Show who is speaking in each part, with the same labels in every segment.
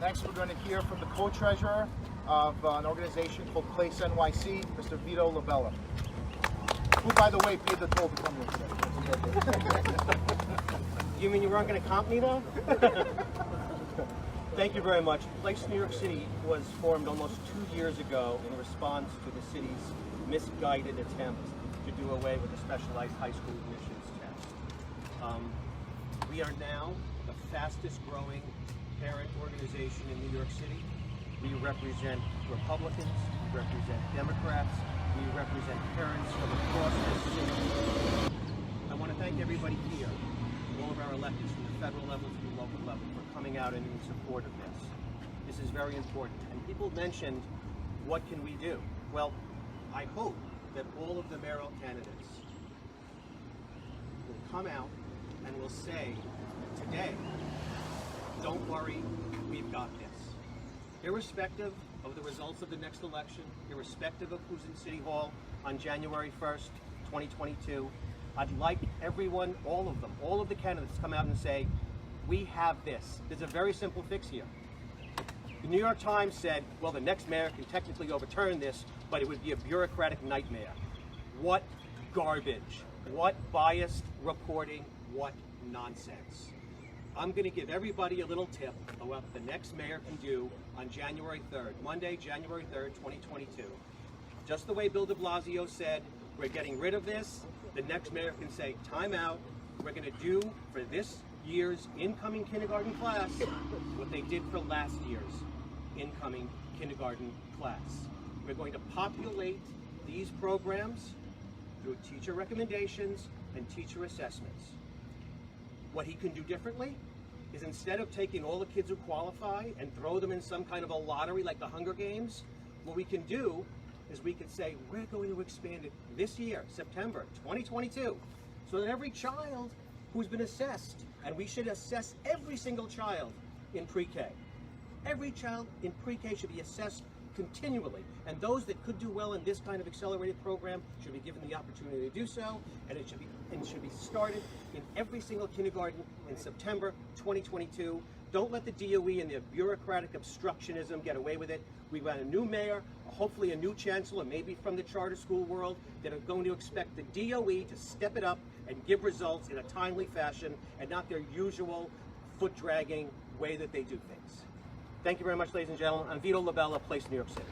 Speaker 1: Next, we're going to hear from the co-treasurer of an organization called Place NYC, Mr. Vito LaBella, who, by the way, paid the toll to come here.
Speaker 2: You mean you weren't going to comp me, though? Thank you very much. Place New York City was formed almost 2 years ago in response to the city's misguided attempt to do away with the specialized high school admissions test. We are now the fastest growing parent organization in New York City. We represent Republicans, we represent Democrats, we represent parents from across the city. I want to thank everybody here, all of our electeds from the federal level to the local level, for coming out and in support of this. This is very important. And people mentioned, what can we do? Well, I hope that all of the mayoral candidates will come out and will say today, don't worry, we've got this. Irrespective of the results of the next election, irrespective of who's in City Hall on January 1st, 2022, I'd like everyone, all of them, all of the candidates to come out and say, we have this. There's a very simple fix here. The New York Times said, well, the next mayor can technically overturn this, but it would be a bureaucratic nightmare. What garbage. What biased reporting. What nonsense. I'm going to give everybody a little tip of what the next mayor can do on January 3rd, Monday, January 3rd, 2022. Just the way Bill de Blasio said, we're getting rid of this. The next mayor can say, time out. We're going to do for this year's incoming kindergarten class what they did for last year's incoming kindergarten class. We're going to populate these programs through teacher recommendations and teacher assessments. What he can do differently is, instead of taking all the kids who qualify and throw them in some kind of a lottery like the Hunger Games, what we can do is we can say, we're going to expand it this year, September 2022, so that every child who's been assessed, and we should assess every single child in pre-K. Every child in pre-K should be assessed continually, and those that could do well in this kind of accelerated program should be given the opportunity to do so, and it should be started in every single kindergarten in September 2022. Don't let the DOE and their bureaucratic obstructionism get away with it. We've got a new mayor, hopefully a new chancellor, maybe from the charter school world, that are going to expect the DOE to step it up and give results in a timely fashion and not their usual foot-dragging way that they do things. Thank you very much, ladies and gentlemen. I'm Vito LaBella, Place New York City.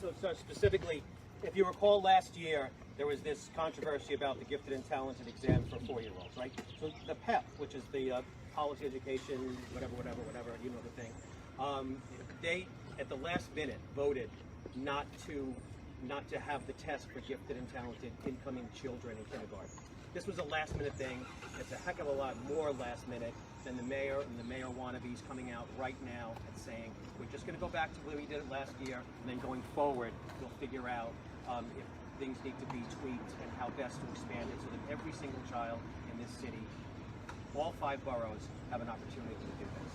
Speaker 2: So specifically, if you recall last year, there was this controversy about the gifted and talented exam for 4-year-olds, right? So the PEP, which is the policy education, whatever, you know the thing. They, at the last minute, voted not to have the test for gifted and talented incoming children in kindergarten. This was a last-minute thing. It's a heck of a lot more last-minute than the mayor and the mayor wannabes coming out right now and saying, we're just going to go back to where we did it last year, and then going forward, we'll figure out if things need to be tweaked and how best to expand it so that every single child in this city, all 5 boroughs, have an opportunity to do this.